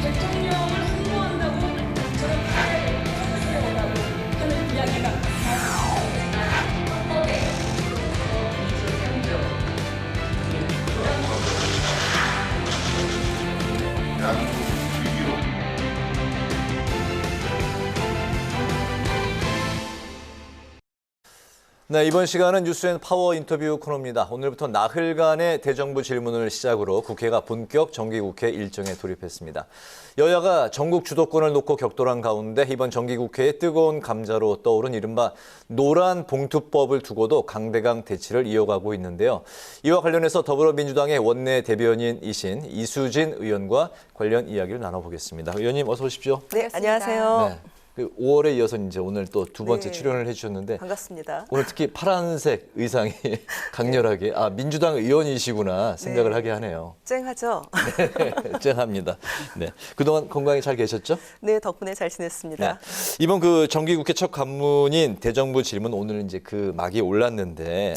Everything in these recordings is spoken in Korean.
대통령을 흠모한다고 저렇게 쳐주세요라고 하는 이야기가 네, 이번 시간은 뉴스앤파워 인터뷰 코너입니다. 오늘부터 나흘간의 대정부 질문을 시작으로 국회가 본격 정기국회 일정에 돌입했습니다. 여야가 전국 주도권을 놓고 격돌한 가운데 이번 정기국회의 뜨거운 감자로 떠오른 이른바 노란 봉투법을 두고도 강대강 대치를 이어가고 있는데요. 이와 관련해서 더불어민주당의 원내 대변인이신 이수진 의원과 관련 이야기를 나눠보겠습니다. 의원님 어서 오십시오. 네, 안녕하세요. 네. 5월에 이어서 이제 오늘 또 두 번째 네. 출연을 해주셨는데 반갑습니다. 오늘 특히 파란색 의상이 강렬하게 민주당 의원이시구나 생각을 하게 하네요. 쨍하죠? 네, 쨍합니다. 네, 그동안 건강히 잘 계셨죠? 네, 덕분에 잘 지냈습니다. 네. 이번 그 정기국회 첫 관문인 대정부 질문 오늘 이제 그 막이 올랐는데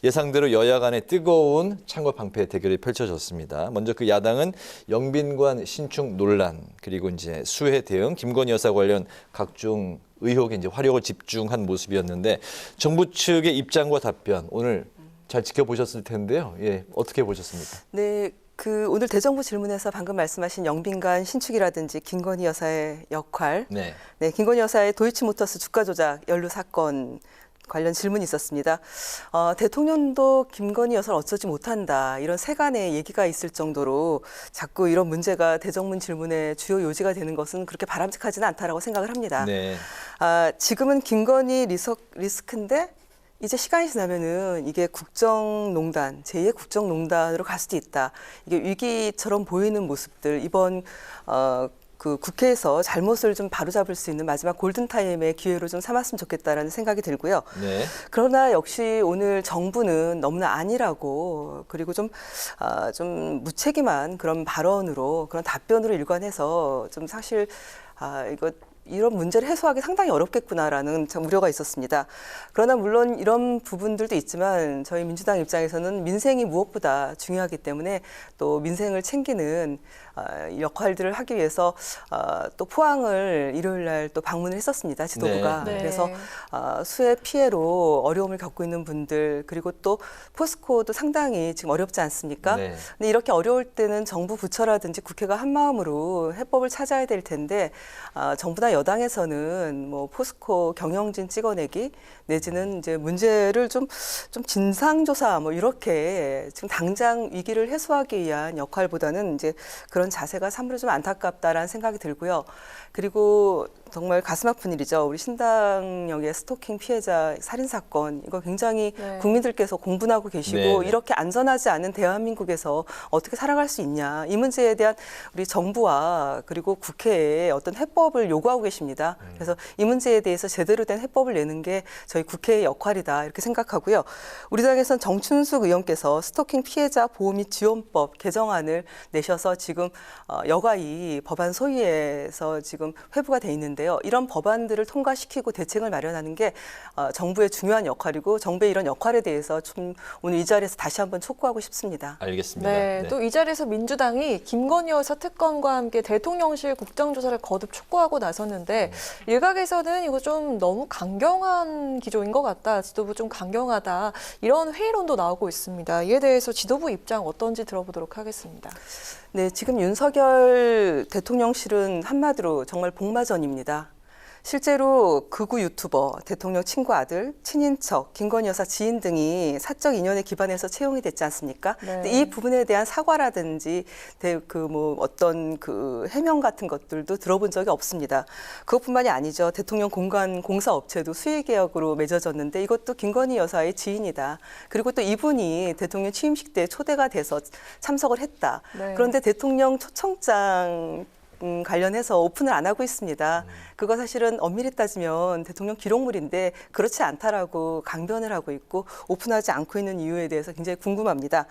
예상대로 여야 간의 뜨거운 창궐 방패 대결이 펼쳐졌습니다. 먼저 그 야당은 영빈관 신축 논란 그리고 이제 수해 대응, 김건희 여사 관련 각종 의혹에 이제 화력을 집중한 모습이었는데 정부 측의 입장과 답변 오늘 잘 지켜보셨을 텐데요. 예, 어떻게 보셨습니까? 네, 오늘 대정부 질문에서 방금 말씀하신 영빈관 신축이라든지 김건희 여사의 역할, 네. 김건희 여사의 도이치모터스 주가 조작 연루 사건 관련 질문이 있었습니다. 대통령도 김건희 여사를 어쩌지 못한다 이런 세간의 얘기가 있을 정도로 자꾸 이런 문제가 대정문 질문의 주요 요지가 되는 것은 그렇게 바람직하지는 않다라고 생각을 합니다. 네. 지금은 김건희 리스크인데 이제 시간이 지나면은 이게 국정농단, 제2의 국정농단으로 갈 수도 있다. 이게 위기처럼 보이는 모습들 이번 국회에서 잘못을 좀 바로잡을 수 있는 마지막 골든타임의 기회로 좀 삼았으면 좋겠다라는 생각이 들고요. 네. 그러나 역시 오늘 정부는 너무나 안일하고 그리고 좀 무책임한 그런 발언으로 그런 답변으로 일관해서 좀 사실 이런 문제를 해소하기 상당히 어렵겠구나라는 참 우려가 있었습니다. 그러나 물론 이런 부분들도 있지만 저희 민주당 입장에서는 민생이 무엇보다 중요하기 때문에 또 민생을 챙기는 역할들을 하기 위해서 또 포항을 일요일 날 또 방문을 했었습니다. 지도부가. 네. 그래서 수해 피해로 어려움을 겪고 있는 분들 그리고 또 포스코도 상당히 지금 어렵지 않습니까? 네. 근데 이렇게 어려울 때는 정부 부처라든지 국회가 한 마음으로 해법을 찾아야 될 텐데 정부나 여당에서는 뭐 포스코 경영진 찍어내기 내지는 이제 문제를 좀 진상조사 뭐 이렇게 지금 당장 위기를 해소하기 위한 역할보다는 이제 그런 자세가 참으로 좀 안타깝다라는 생각이 들고요. 그리고 정말 가슴 아픈 일이죠. 우리 신당역의 스토킹 피해자 살인 사건 이거 굉장히 국민들께서 공분하고 계시고 이렇게 안전하지 않은 대한민국에서 어떻게 살아갈 수 있냐 이 문제에 대한 우리 정부와 그리고 국회에 어떤 해법을 요구하고 계십니다. 그래서 이 문제에 대해서 제대로 된 해법을 내는 게 저희 국회의 역할이다 이렇게 생각하고요. 우리 당에서는 정춘숙 의원께서 스토킹 피해자 보호 및 지원법 개정안을 내셔서 지금 여가이 법안 소위에서 지금 회부가 돼 있는데요. 이런 법안들을 통과시키고 대책을 마련하는 게 정부의 중요한 역할이고 정부의 이런 역할에 대해서 좀 오늘 이 자리에서 다시 한번 촉구하고 싶습니다. 알겠습니다. 네, 또 이 자리에서 민주당이 김건희 여사 특검과 함께 대통령실 국정조사를 거듭 촉구하고 나섰는데 일각에서는 이거 좀 너무 강경한 기조인 것 같다. 지도부 좀 강경하다. 이런 회의론도 나오고 있습니다. 이에 대해서 지도부 입장 어떤지 들어보도록 하겠습니다. 네, 지금 윤석열 대통령실은 한마디로 정말 복마전입니다. 실제로 극우 유튜버, 대통령 친구 아들, 친인척, 김건희 여사 지인 등이 사적 인연에 기반해서 채용이 됐지 않습니까? 네. 근데 이 부분에 대한 사과라든지 어떤 해명 같은 것들도 들어본 적이 없습니다. 그것뿐만이 아니죠. 대통령 공간 공사 업체도 수의 계약으로 맺어졌는데 이것도 김건희 여사의 지인이다. 그리고 또 이분이 대통령 취임식 때 초대가 돼서 참석을 했다. 네. 그런데 대통령 초청장 관련해서 오픈을 안 하고 있습니다. 그거 사실은 엄밀히 따지면 대통령 기록물인데 그렇지 않다라고 강변을 하고 있고 오픈하지 않고 있는 이유에 대해서 굉장히 궁금합니다.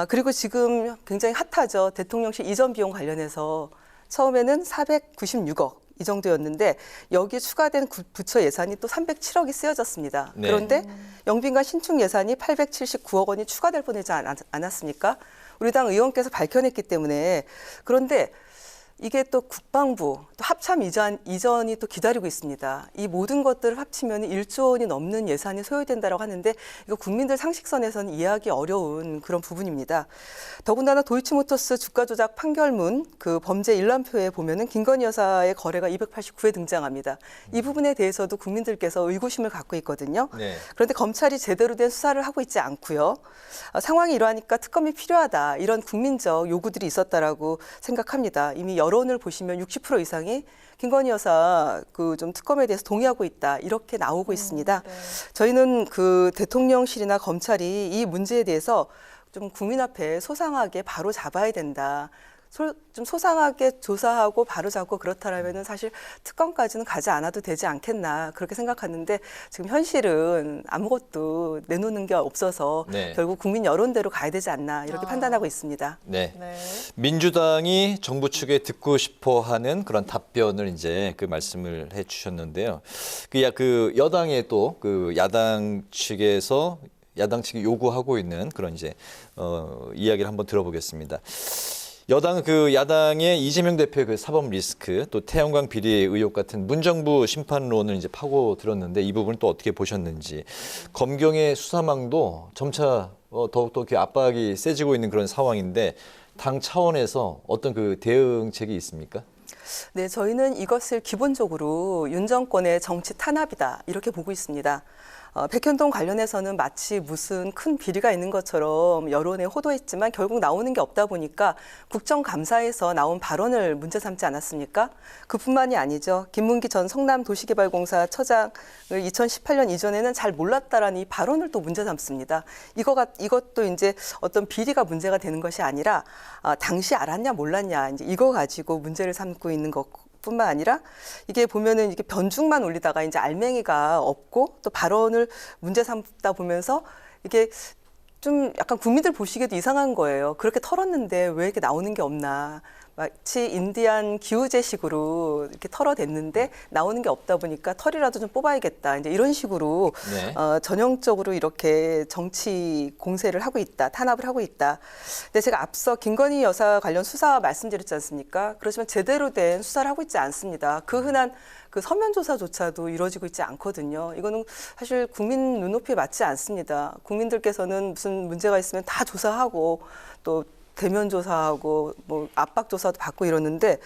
그리고 지금 굉장히 핫하죠. 대통령실 이전 비용 관련해서 처음에는 496억 이 정도였는데 여기에 추가된 부처 예산이 또 307억이 쓰여졌습니다. 네. 그런데 영빈관 신축 예산이 879억 원이 추가될 뻔하지 않았습니까? 우리 당 의원께서 밝혀냈기 때문에. 그런데 이게 또 국방부, 또 합참 이전이 또 기다리고 있습니다. 이 모든 것들을 합치면 1조 원이 넘는 예산이 소요된다고 하는데 이거 국민들 상식선에서는 이해하기 어려운 그런 부분입니다. 더군다나 도이치모터스 주가 조작 판결문 그 범죄 일람표에 보면은 김건희 여사의 거래가 289회 등장합니다. 이 부분에 대해서도 국민들께서 의구심을 갖고 있거든요. 네. 그런데 검찰이 제대로 된 수사를 하고 있지 않고요. 상황이 이러하니까 특검이 필요하다. 이런 국민적 요구들이 있었다라고 생각합니다. 이미 여론을 보시면 60% 이상이 김건희 여사 그 좀 특검에 대해서 동의하고 있다. 이렇게 나오고 있습니다. 네. 저희는 그 대통령실이나 검찰이 이 문제에 대해서 좀 국민 앞에 소상하게 바로 잡아야 된다. 좀 소상하게 조사하고 바로잡고 그렇다라면은 사실 특검까지는 가지 않아도 되지 않겠나 그렇게 생각하는데 지금 현실은 아무것도 내놓는 게 없어서 네. 결국 국민 여론대로 가야 되지 않나 이렇게 판단하고 있습니다. 네. 네. 민주당이 정부 측에 듣고 싶어하는 그런 답변을 이제 그 말씀을 해주셨는데요. 그 여당의 또 그 야당 측이 요구하고 있는 그런 이제 이야기를 한번 들어보겠습니다. 야당의 이재명 대표의 그 사법 리스크, 또 태양광 비리 의혹 같은 문정부 심판론을 이제 파고 들었는데 이 부분을 또 어떻게 보셨는지, 검경의 수사망도 점차 더욱더 이렇게 압박이 세지고 있는 그런 상황인데 당 차원에서 어떤 그 대응책이 있습니까? 네, 저희는 이것을 기본적으로 윤 정권의 정치 탄압이다 이렇게 보고 있습니다. 백현동 관련해서는 마치 무슨 큰 비리가 있는 것처럼 여론에 호도했지만 결국 나오는 게 없다 보니까 국정감사에서 나온 발언을 문제 삼지 않았습니까? 그뿐만이 아니죠. 김문기 전 성남도시개발공사 처장을 2018년 이전에는 잘 몰랐다라는 이 발언을 또 문제 삼습니다. 이것도 이제 어떤 비리가 문제가 되는 것이 아니라 당시 알았냐 몰랐냐 이제 이거 가지고 문제를 삼고 있는 것. 뿐만 아니라 이게 보면은 이게 변죽만 올리다가 이제 알맹이가 없고 또 발언을 문제 삼다 보면서 이게 좀 약간 국민들 보시기에도 이상한 거예요. 그렇게 털었는데 왜 이렇게 나오는 게 없나. 마치 인디안 기우제식으로 이렇게 털어댔는데 나오는 게 없다 보니까 털이라도 좀 뽑아야겠다. 이제 이런 식으로 네. 전형적으로 이렇게 정치 공세를 하고 있다, 탄압을 하고 있다. 근데 제가 앞서 김건희 여사 관련 수사 말씀드렸지 않습니까? 그렇지만 제대로 된 수사를 하고 있지 않습니다. 그 흔한 그 서면 조사조차도 이루어지고 있지 않거든요. 이거는 사실 국민 눈높이에 맞지 않습니다. 국민들께서는 무슨 문제가 있으면 다 조사하고 또 대면 조사하고 뭐 압박 조사도 받고 이러는데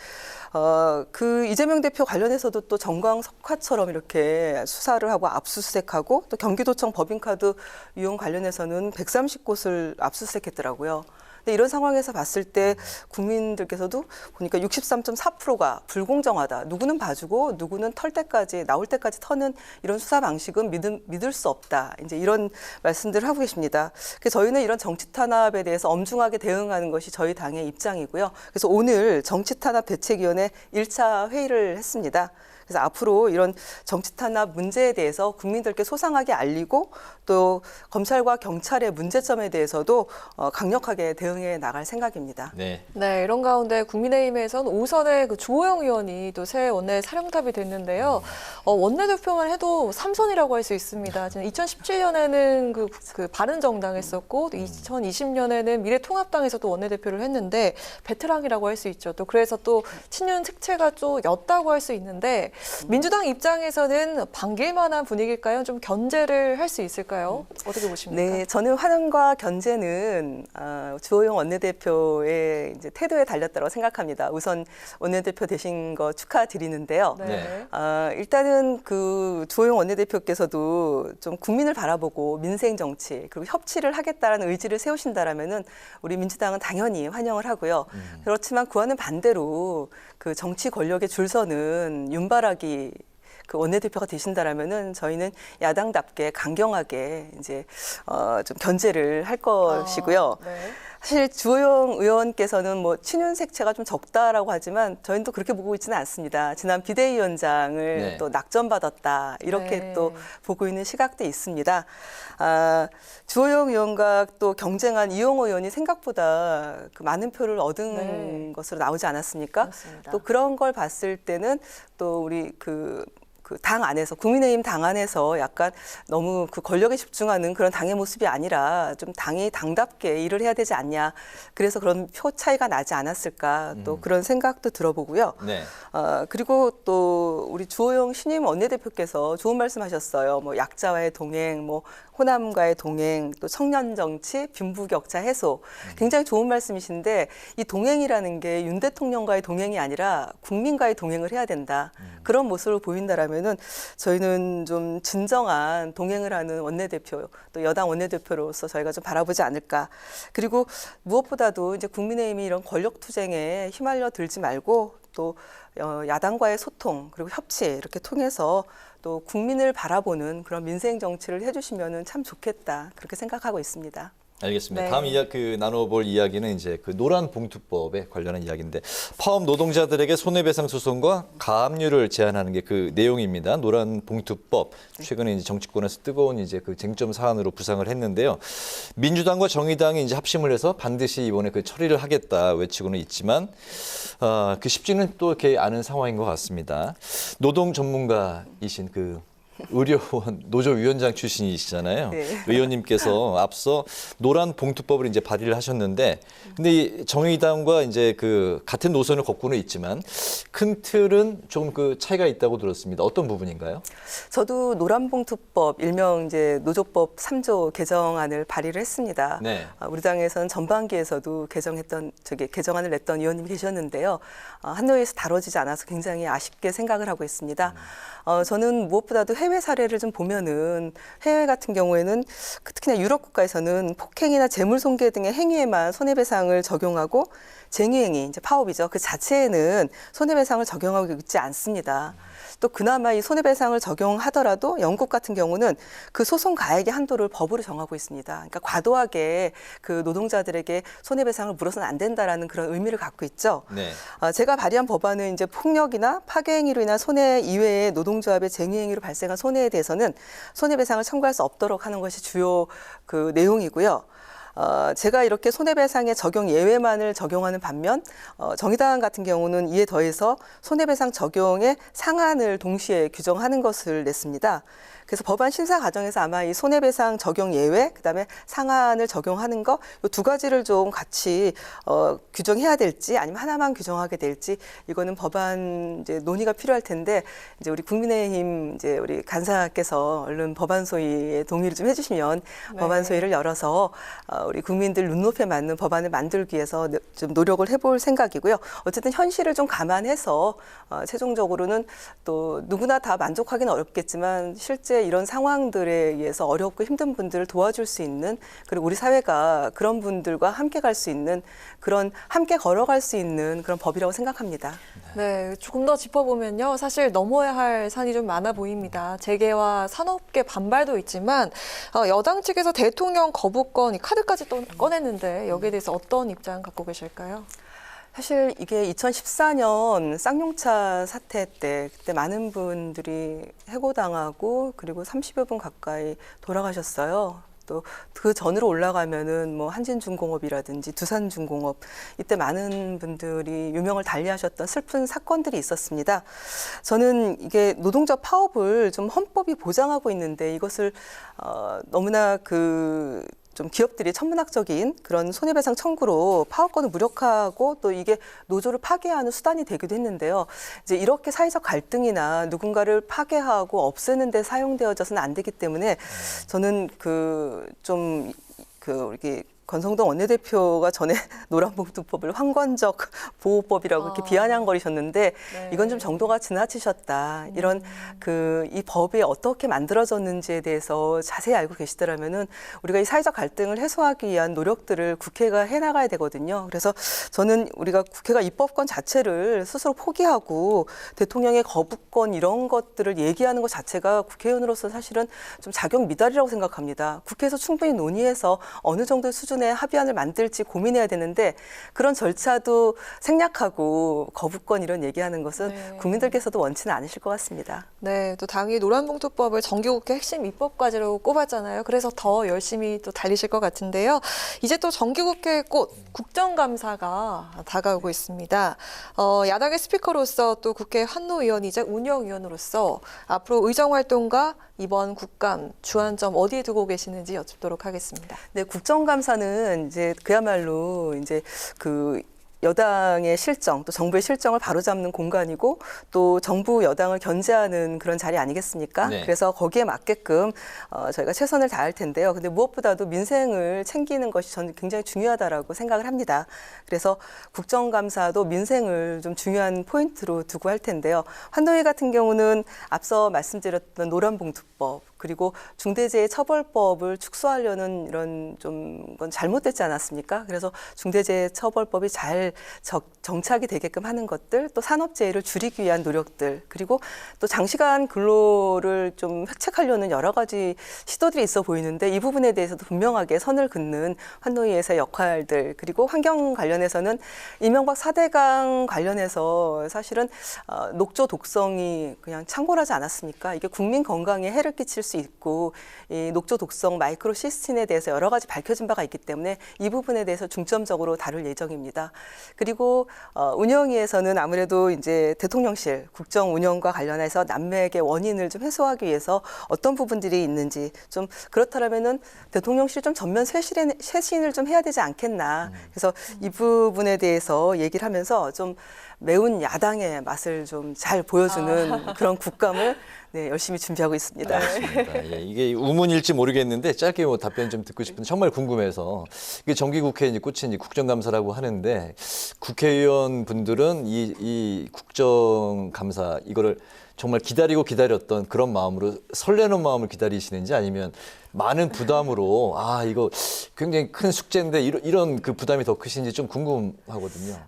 그 이재명 대표 관련해서도 또 정광석화처럼 이렇게 수사를 하고 압수수색하고 또 경기도청 법인카드 이용 관련해서는 130곳을 압수수색했더라고요. 근데 이런 상황에서 봤을 때 국민들께서도 보니까 63.4%가 불공정하다. 누구는 봐주고 누구는 털 때까지 나올 때까지 터는 이런 수사 방식은 믿을 수 없다. 이제 이런 말씀들을 하고 계십니다. 그래서 저희는 이런 정치 탄압에 대해서 엄중하게 대응하는 것이 저희 당의 입장이고요. 그래서 오늘 정치 탄압 대책위원회 1차 회의를 했습니다. 그래서 앞으로 이런 정치 탄압 문제에 대해서 국민들께 소상하게 알리고 또 검찰과 경찰의 문제점에 대해서도 강력하게 대응해 나갈 생각입니다. 네. 네, 이런 가운데 국민의힘에서는 오선의 그 주호영 의원이 또 새 원내 사령탑이 됐는데요. 원내대표만 해도 3선이라고 할 수 있습니다. 2017년에는 그 바른정당 했었고, 또 2020년에는 미래통합당에서도 원내대표를 했는데 베테랑이라고 할 수 있죠. 또 그래서 또 친윤 특채가 좀 였다고 할 수 있는데 민주당 입장에서는 반길 만한 분위기일까요? 좀 견제를 할 수 있을까요? 어떻게 보십니까? 네, 저는 환영과 견제는 주호영 원내대표의 이제 태도에 달렸다고 생각합니다. 우선 원내대표 되신 거 축하드리는데요. 네. 일단은 그 주호영 원내대표께서도 좀 국민을 바라보고 민생 정치 그리고 협치를 하겠다라는 의지를 세우신다라면은 우리 민주당은 당연히 환영을 하고요. 그렇지만 그와는 반대로 그 정치 권력의 줄서는 윤바라기 그 원내대표가 되신다라면은 저희는 야당답게 강경하게 이제 좀 견제를 할 것이고요. 네. 사실 주호영 의원께서는 뭐 친윤색채가 좀 적다라고 하지만 저희는 또 그렇게 보고 있지는 않습니다. 지난 비대위원장을 네. 또 낙점받았다 이렇게 네. 또 보고 있는 시각도 있습니다. 주호영 의원과 또 경쟁한 이용호 의원이 생각보다 그 많은 표를 얻은 네. 것으로 나오지 않았습니까? 그렇습니다. 또 그런 걸 봤을 때는 또 우리 그 당 안에서 국민의힘 당 안에서 약간 너무 그 권력에 집중하는 그런 당의 모습이 아니라 좀 당이 당답게 일을 해야 되지 않냐. 그래서 그런 표 차이가 나지 않았을까 또 그런 생각도 들어보고요. 네. 그리고 또 우리 주호영 신임 원내대표께서 좋은 말씀하셨어요. 뭐 약자와의 동행, 뭐 호남과의 동행, 또 청년 정치, 빈부격차 해소. 굉장히 좋은 말씀이신데 이 동행이라는 게 윤 대통령과의 동행이 아니라 국민과의 동행을 해야 된다. 그런 모습을 보인다라면은 저희는 좀 진정한 동행을 하는 원내대표, 또 여당 원내대표로서 저희가 좀 바라보지 않을까. 그리고 무엇보다도 이제 국민의힘이 이런 권력 투쟁에 휘말려 들지 말고 또 야당과의 소통 그리고 협치 이렇게 통해서 또 국민을 바라보는 그런 민생 정치를 해주시면은 참 좋겠다 그렇게 생각하고 있습니다. 알겠습니다. 네. 다음 나눠볼 이야기는 이제 그 노란 봉투법에 관련한 이야기인데 파업 노동자들에게 손해배상 소송과 가압류를 제한하는 게 그 내용입니다. 노란 봉투법 최근에 이제 정치권에서 뜨거운 이제 그 쟁점 사안으로 부상을 했는데요. 민주당과 정의당이 이제 합심을 해서 반드시 이번에 그 처리를 하겠다 외치고는 있지만 그 쉽지는 또 이렇게 않은 상황인 것 같습니다. 노동 전문가이신 그 의료원 노조위원장 출신이시잖아요. 네. 의원님께서 앞서 노란 봉투법을 이제 발의를 하셨는데, 근데 이 정의당과 이제 그 같은 노선을 걷고는 있지만 큰 틀은 좀 그 차이가 있다고 들었습니다. 어떤 부분인가요? 저도 노란봉투법 일명 이제 노조법 3조 개정안을 발의를 했습니다. 네. 우리 당에서는 전반기에서도 개정안을 냈던 의원님이 계셨는데요. 한노회에서 다뤄지지 않아서 굉장히 아쉽게 생각을 하고 있습니다. 저는 무엇보다도 해외 사례를 좀 보면은 해외 같은 경우에는 특히나 유럽 국가에서는 폭행이나 재물손괴 등의 행위에만 손해배상을 적용하고 쟁의행위, 이제 파업이죠. 그 자체에는 손해배상을 적용하고 있지 않습니다. 또 그나마 이 손해배상을 적용하더라도 영국 같은 경우는 그 소송 가액의 한도를 법으로 정하고 있습니다. 그러니까 과도하게 그 노동자들에게 손해배상을 물어서는 안 된다라는 그런 의미를 갖고 있죠. 네. 제가 발의한 법안은 이제 폭력이나 파괴 행위로 인한 손해 이외의 노동조합의 쟁의 행위로 발생한 손해에 대해서는 손해배상을 청구할 수 없도록 하는 것이 주요 그 내용이고요. 제가 이렇게 손해배상의 적용 예외만을 적용하는 반면 정의당 같은 경우는 이에 더해서 손해배상 적용의 상한을 동시에 규정하는 것을 냈습니다. 그래서 법안 심사 과정에서 아마 이 손해배상 적용 예외, 그다음에 상한을 적용하는 거 이 두 가지를 좀 같이 규정해야 될지 아니면 하나만 규정하게 될지 이거는 법안 이제 논의가 필요할 텐데 이제 우리 국민의힘 이제 우리 간사께서 얼른 법안 소위에 동의를 좀 해주시면 네. 법안 소위를 열어서 우리 국민들 눈높이에 맞는 법안을 만들기 위해서 좀 노력을 해볼 생각이고요. 어쨌든 현실을 좀 감안해서 최종적으로는 또 누구나 다 만족하기는 어렵겠지만 실제 이런 상황들에 의해서 어렵고 힘든 분들을 도와줄 수 있는 그리고 우리 사회가 그런 분들과 함께 갈 수 있는 그런 함께 걸어갈 수 있는 그런 법이라고 생각합니다. 네, 조금 더 짚어보면요. 사실 넘어야 할 산이 좀 많아 보입니다. 재계와 산업계 반발도 있지만 여당 측에서 대통령 거부권 이 카드까지 또 꺼냈는데 여기에 대해서 어떤 입장 갖고 계실까요? 사실 이게 2014년 쌍용차 사태 때 그때 많은 분들이 해고당하고 그리고 30여 분 가까이 돌아가셨어요. 또 그 전으로 올라가면은 뭐 한진중공업이라든지 두산중공업 이때 많은 분들이 유명을 달리하셨던 슬픈 사건들이 있었습니다. 저는 이게 노동자 파업을 좀 헌법이 보장하고 있는데 이것을 너무나 좀 기업들이 천문학적인 그런 손해배상 청구로 파업권을 무력화하고 또 이게 노조를 파괴하는 수단이 되기도 했는데요. 이제 이렇게 사회적 갈등이나 누군가를 파괴하고 없애는 데 사용되어져서는 안 되기 때문에 저는 이렇게 권성동 원내대표가 전에 노란봉투법을 황건적 보호법이라고 이렇게 비아냥거리셨는데 네. 이건 좀 정도가 지나치셨다. 이런 이 법이 어떻게 만들어졌는지에 대해서 자세히 알고 계시더라면은 우리가 이 사회적 갈등을 해소하기 위한 노력들을 국회가 해나가야 되거든요. 그래서 저는 우리가 국회가 입법권 자체를 스스로 포기하고 대통령의 거부권 이런 것들을 얘기하는 것 자체가 국회의원으로서 사실은 좀 자격 미달이라고 생각합니다. 국회에서 충분히 논의해서 어느 정도의 수준을 차분의 합의안을 만들지 고민해야 되는데 그런 절차도 생략하고 거부권 이런 얘기하는 것은 네. 국민들께서도 원치는 않으실 것 같습니다. 네, 또 당이 노란봉투법을 정기국회 핵심 입법과제로 꼽았잖아요. 그래서 더 열심히 또 달리실 것 같은데요. 이제 또 정기국회 꽃 국정감사가 다가오고 있습니다. 야당의 스피커로서 또 국회 환노위원이자 운영위원으로서 앞으로 의정활동과 이번 국감 주안점 어디에 두고 계시는지 여쭙도록 하겠습니다. 네, 국정감사는 이제 그야말로 이제 그 여당의 실정, 또 정부의 실정을 바로잡는 공간이고 또 정부 여당을 견제하는 그런 자리 아니겠습니까? 네. 그래서 거기에 맞게끔 저희가 최선을 다할 텐데요. 근데 무엇보다도 민생을 챙기는 것이 저는 굉장히 중요하다라고 생각을 합니다. 그래서 국정감사도 민생을 좀 중요한 포인트로 두고 할 텐데요. 환노위 같은 경우는 앞서 말씀드렸던 노란봉투법 그리고 중대재해처벌법을 축소하려는 이런 좀 건 잘못됐지 않았습니까? 그래서 중대재해처벌법이 잘 정착이 되게끔 하는 것들, 또 산업재해를 줄이기 위한 노력들, 그리고 또 장시간 근로를 좀 획책하려는 여러 가지 시도들이 있어 보이는데 이 부분에 대해서도 분명하게 선을 긋는 환노위에서의 역할들, 그리고 환경 관련해서는 이명박 4대강 관련해서 사실은 녹조 독성이 그냥 창궐하지 않았습니까? 이게 국민 건강에 해를 끼칠 수 있고 이 녹조 독성 마이크로시스틴에 대해서 여러 가지 밝혀진 바가 있기 때문에 이 부분에 대해서 중점적으로 다룰 예정입니다. 그리고 운영위에서는 아무래도 이제 대통령실 국정 운영과 관련해서 난맥의 원인을 좀 해소하기 위해서 어떤 부분들이 있는지 좀 그렇다면은 대통령실 좀 전면 쇄신을 좀 해야 되지 않겠나. 그래서 이 부분에 대해서 얘기를 하면서 좀 매운 야당의 맛을 좀 잘 보여주는 그런 국감을 네, 열심히 준비하고 있습니다. 알겠습니다. 예, 이게 우문일지 모르겠는데 짧게 뭐 답변 좀 듣고 싶은데 정말 궁금해서 이게 정기국회 이제 꽃이 이제 국정감사라고 하는데 국회의원 분들은 이 국정감사 이거를 정말 기다렸던 그런 마음으로 설레는 마음을 기다리시는지 아니면 많은 부담으로 이거 굉장히 큰 숙제인데 이런 그 부담이 더 크신지 좀 궁금하거든요.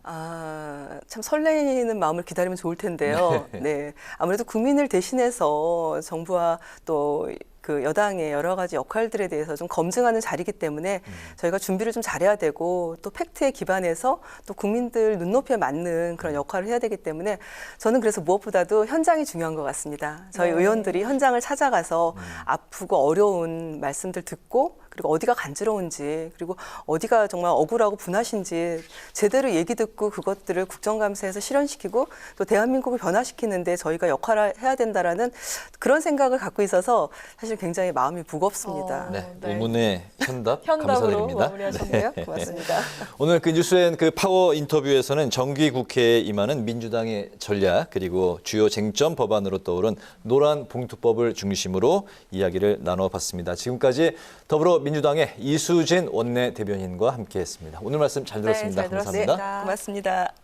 참 설레이는 마음을 기다리면 좋을 텐데요. 네. 아무래도 국민을 대신해서 정부와 또 그 여당의 여러 가지 역할들에 대해서 좀 검증하는 자리이기 때문에 저희가 준비를 좀 잘해야 되고 또 팩트에 기반해서 또 국민들 눈높이에 맞는 그런 역할을 해야 되기 때문에 저는 그래서 무엇보다도 현장이 중요한 것 같습니다. 저희 의원들이 현장을 찾아가서 아프고 어려운 말씀들 듣고 그리고 어디가 간지러운지 그리고 어디가 정말 억울하고 분하신지 제대로 얘기 듣고 그것들을 국정감사에서 실현시키고 또 대한민국을 변화시키는데 저희가 역할을 해야 된다라는 그런 생각을 갖고 있어서 사실 굉장히 마음이 무겁습니다. 네, 네. 우문의 현답 현답으로 감사드립니다. 마무리하셨네요. 고맙습니다. 오늘 그 뉴스엔 그 파워 인터뷰에서는 정기국회에 임하는 민주당의 전략 그리고 주요 쟁점 법안으로 떠오른 노란 봉투법을 중심으로 이야기를 나눠봤습니다. 지금까지 더불어민주당의 이수진 원내대변인과 함께했습니다. 오늘 말씀 잘 들었습니다. 네, 잘 감사합니다. 들었습니다. 고맙습니다.